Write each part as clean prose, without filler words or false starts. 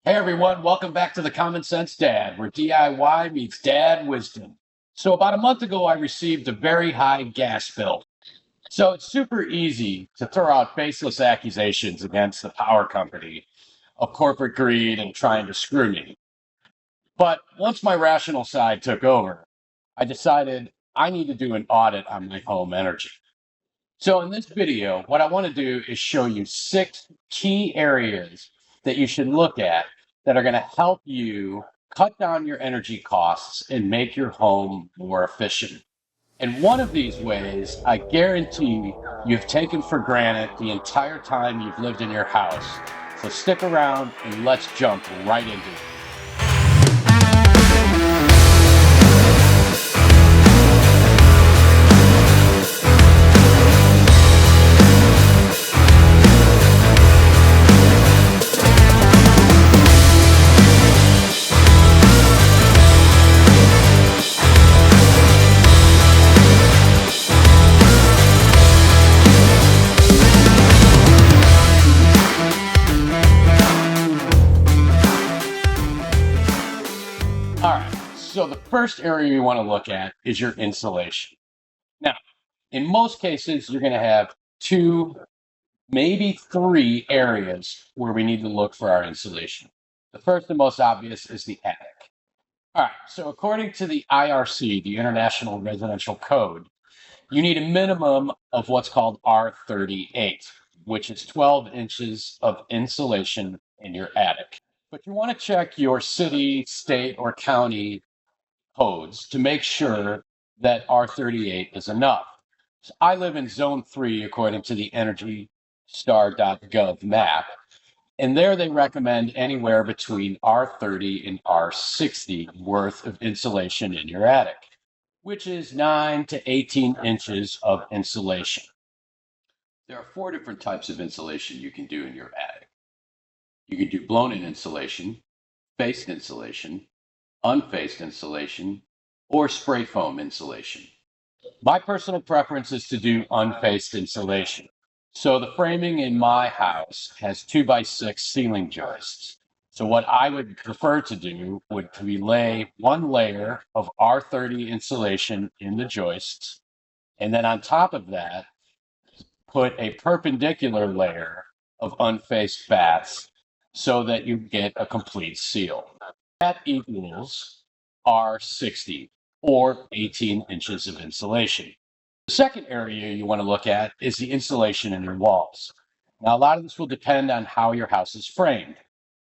Hey everyone, welcome back to the Common Sense Dad, where DIY meets dad wisdom. So about a month ago, I received a very high gas bill. So it's super easy to throw out baseless accusations against the power company of corporate greed and trying to screw me. But once my rational side took over, I decided I need to do an audit on my home energy. So in this video, what I want to do is show you 6 key areas that you should look at that are going to help you cut down your energy costs and make your home more efficient. And one of these ways, I guarantee you've taken for granted the entire time you've lived in your house. So stick around and let's jump right into it. All right, so the first area you want to look at is your insulation. Now, in most cases, you're going to have two, maybe three areas where we need to look for our insulation. The first and most obvious is the attic. All right, so according to the IRC, the International Residential Code, you need a minimum of what's called R38, which is 12 inches of insulation in your attic. But you want to check your city, state, or county codes to make sure that R38 is enough. So I live in zone 3 according to the EnergyStar.gov map, and there they recommend anywhere between R30 and R60 worth of insulation in your attic, which is 9 to 18 inches of insulation. There are 4 different types of insulation you can do in your attic. You can do blown-in insulation, faced insulation, unfaced insulation, or spray foam insulation. My personal preference is to do unfaced insulation. So the framing in my house has 2x6 ceiling joists. So what I would prefer to do would be lay one layer of R30 insulation in the joists, and then on top of that, put a perpendicular layer of unfaced bats so that you get a complete seal. That equals R60 or 18 inches of insulation. The second area you want to look at is the insulation in your walls. Now, a lot of this will depend on how your house is framed.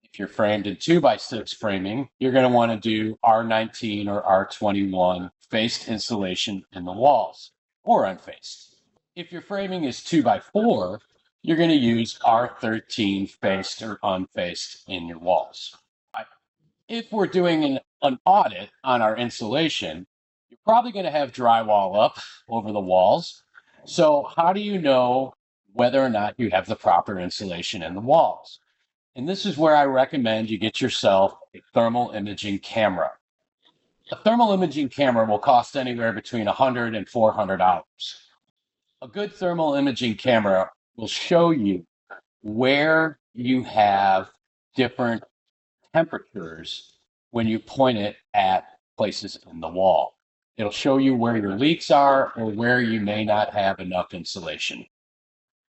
If you're framed in 2x6 framing, you're going to want to do R19 or R21 faced insulation in the walls or unfaced. If your framing is 2x4, you're going to use R13 faced or unfaced in your walls. If we're doing an audit on our insulation, you're probably going to have drywall up over the walls. So how do you know whether or not you have the proper insulation in the walls? And this is where I recommend you get yourself a thermal imaging camera. A thermal imaging camera will cost anywhere between $100 and $400. A good thermal imaging camera will show you where you have different temperatures when you point it at places in the wall. It'll show you where your leaks are or where you may not have enough insulation.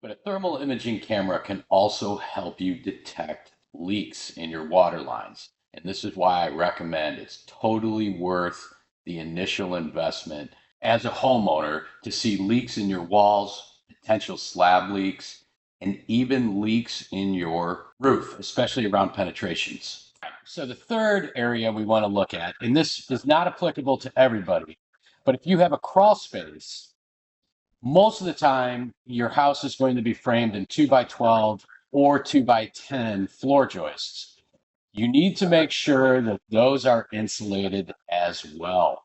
But a thermal imaging camera can also help you detect leaks in your water lines. And this is why I recommend it's totally worth the initial investment as a homeowner to see leaks in your walls, potential slab leaks, and even leaks in your roof, especially around penetrations. So the third area we want to look at, and this is not applicable to everybody, but if you have a crawl space, most of the time your house is going to be framed in 2x12 or 2x10 floor joists. You need to make sure that those are insulated as well.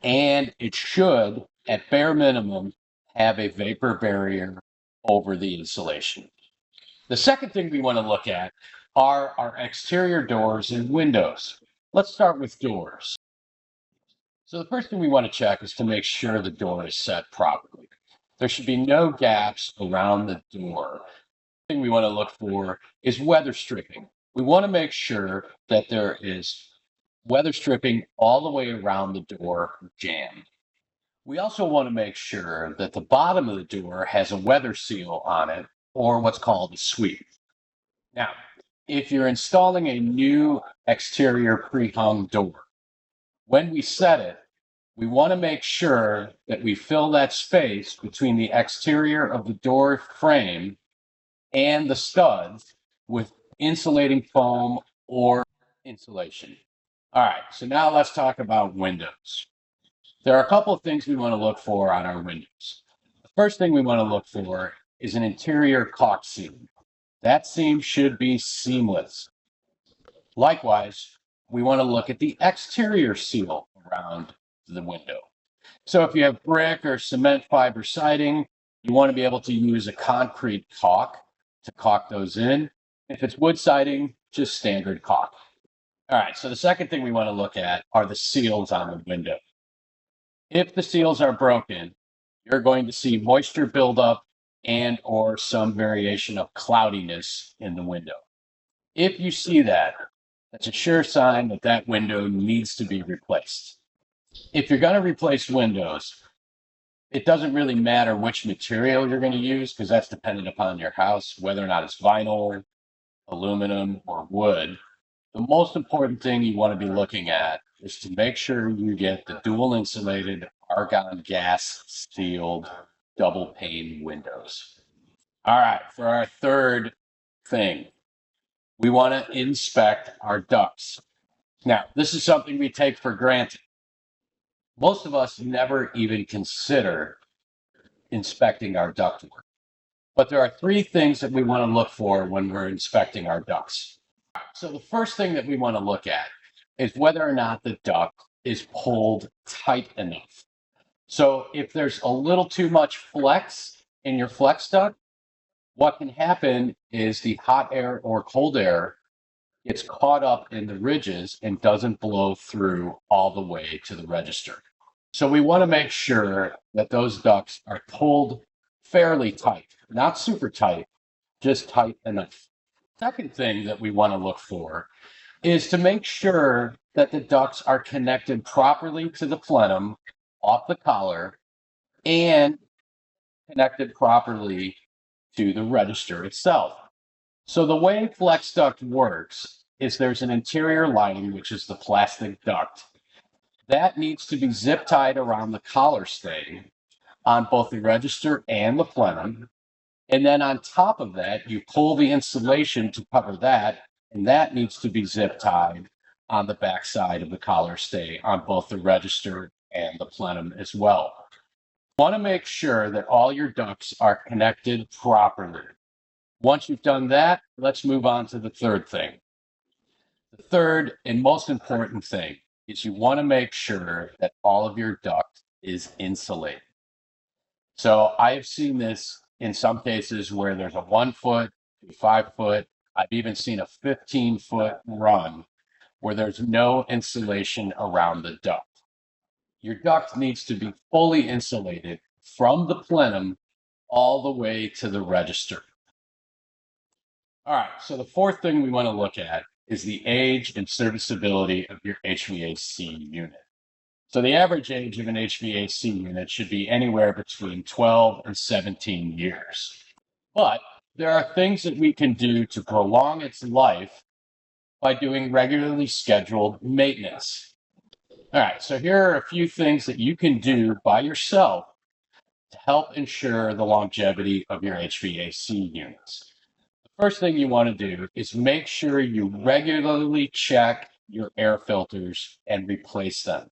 And it should, at bare minimum, have a vapor barrier over the insulation. The second thing we want to look at are our exterior doors and windows. Let's start with doors. So the first thing we want to check is to make sure the door is set properly. There should be no gaps around the door. The thing we want to look for is weather stripping. We want to make sure that there is weather stripping all the way around the door jamb. We also want to make sure that the bottom of the door has a weather seal on it, or what's called a sweep. Now, if you're installing a new exterior pre-hung door, when we set it, we want to make sure that we fill that space between the exterior of the door frame and the studs with insulating foam or insulation. All right, so now let's talk about windows. There are a couple of things we want to look for on our windows. The first thing we want to look for is an interior caulk seam. That seam should be seamless. Likewise, we want to look at the exterior seal around the window. So if you have brick or cement fiber siding, you want to be able to use a concrete caulk to caulk those in. If it's wood siding, just standard caulk. All right, so the second thing we want to look at are the seals on the window. If the seals are broken, you're going to see moisture buildup and or some variation of cloudiness in the window. If you see that, that's a sure sign that that window needs to be replaced. If you're going to replace windows, it doesn't really matter which material you're going to use because that's dependent upon your house, whether or not it's vinyl, aluminum, or wood. The most important thing you want to be looking at is to make sure you get the dual insulated argon gas sealed double pane windows. All right, for our third thing, we want to inspect our ducts. Now, this is something we take for granted. Most of us never even consider inspecting our ductwork. But there are three things that we want to look for when we're inspecting our ducts. So the first thing that we want to look at is whether or not the duct is pulled tight enough. So if there's a little too much flex in your flex duct, what can happen is the hot air or cold air gets caught up in the ridges and doesn't blow through all the way to the register. So we want to make sure that those ducts are pulled fairly tight, not super tight, just tight enough. Second thing that we want to look for is to make sure that the ducts are connected properly to the plenum off the collar and connected properly to the register itself. So the way flex duct works is there's an interior lining, which is the plastic duct. That needs to be zip tied around the collar stay on both the register and the plenum. And then on top of that, you pull the insulation to cover that, and that needs to be zip tied on the back side of the collar stay on both the register and the plenum as well. You want to make sure that all your ducts are connected properly. Once you've done that, let's move on to the third thing. The third and most important thing is you want to make sure that all of your duct is insulated. So I've seen this in some cases where there's a 1 foot, 5 foot, I've even seen a 15-foot run where there's no insulation around the duct. Your duct needs to be fully insulated from the plenum all the way to the register. All right, so the fourth thing we want to look at is the age and serviceability of your HVAC unit. So the average age of an HVAC unit should be anywhere between 12 and 17 years. But there are things that we can do to prolong its life by doing regularly scheduled maintenance. All right, so here are a few things that you can do by yourself to help ensure the longevity of your HVAC units. The first thing you want to do is make sure you regularly check your air filters and replace them.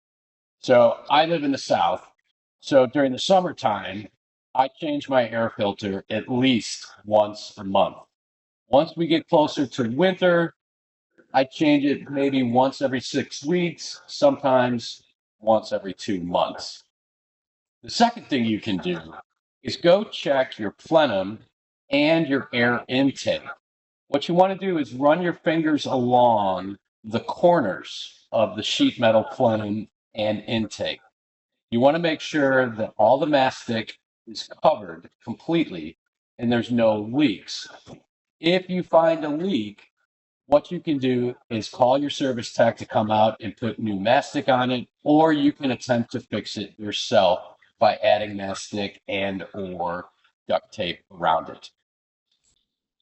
So I live in the South. So during the summertime, I change my air filter at least once a month. Once we get closer to winter, I change it maybe once every 6 weeks, sometimes once every 2 months. The second thing you can do is go check your plenum and your air intake. What you want to do is run your fingers along the corners of the sheet metal plenum and intake. You want to make sure that all the mastic is covered completely and there's no leaks. If you find a leak, What you can do is call your service tech to come out and put new mastic on it, or you can attempt to fix it yourself by adding mastic and or duct tape around it.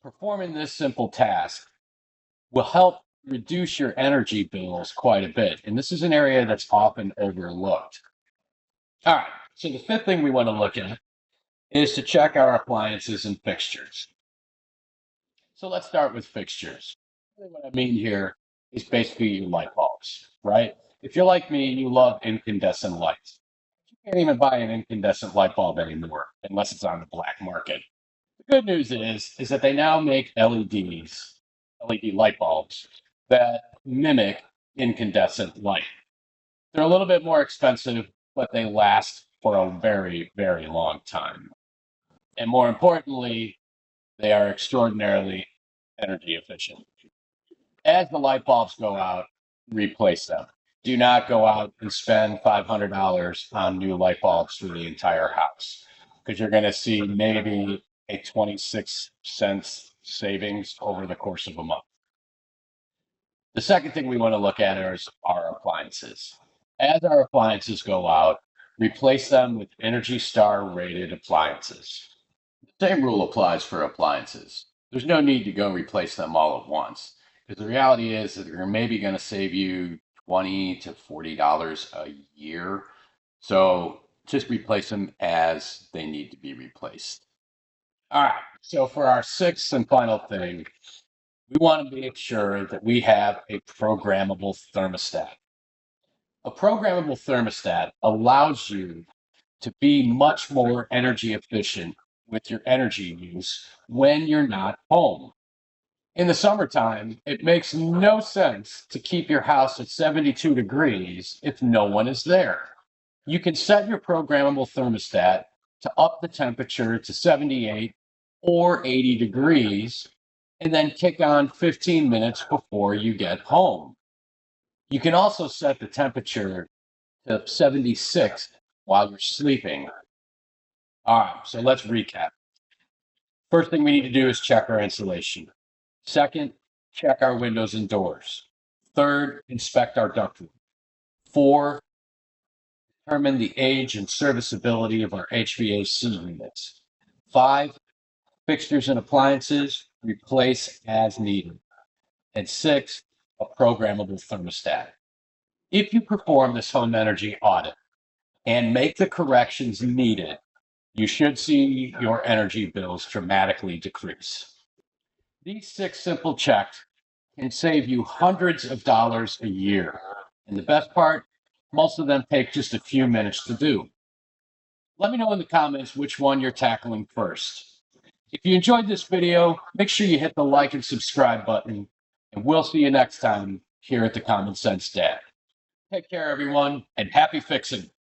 Performing this simple task will help reduce your energy bills quite a bit. And this is an area that's often overlooked. All right, so the fifth thing we want to look at is to check our appliances and fixtures. So let's start with fixtures. What I mean here is basically your light bulbs, right? If you're like me, you love incandescent lights. You can't even buy an incandescent light bulb anymore unless it's on the black market. The good news is that they now make LED light bulbs that mimic incandescent light. They're a little bit more expensive, but they last for a very, very long time. And more importantly, they are extraordinarily energy efficient. As the light bulbs go out, replace them. Do not go out and spend $500 on new light bulbs for the entire house because you're going to see maybe a 26 cents savings over the course of a month. The second thing we want to look at is our appliances. As our appliances go out, replace them with Energy Star rated appliances. The same rule applies for appliances. There's no need to go replace them all at once because the reality is that they're maybe going to save you $20 to $40 a year. So just replace them as they need to be replaced. All right, so for our sixth and final thing, we want to make sure that we have a programmable thermostat. A programmable thermostat allows you to be much more energy efficient with your energy use when you're not home. In the summertime, it makes no sense to keep your house at 72 degrees if no one is there. You can set your programmable thermostat to up the temperature to 78 or 80 degrees and then kick on 15 minutes before you get home. You can also set the temperature to 76 while you're sleeping. All right, so let's recap. First thing we need to do is check our insulation. Second, check our windows and doors. Third, inspect our ductwork. Four, determine the age and serviceability of our HVAC units. Five, fixtures and appliances, replace as needed. And six, a programmable thermostat. If you perform this home energy audit and make the corrections needed, you should see your energy bills dramatically decrease. These 6 simple checks can save you hundreds of dollars a year. And the best part, most of them take just a few minutes to do. Let me know in the comments which one you're tackling first. If you enjoyed this video, make sure you hit the like and subscribe button, and we'll see you next time here at the Common Sense Dad. Take care, everyone, and happy fixing.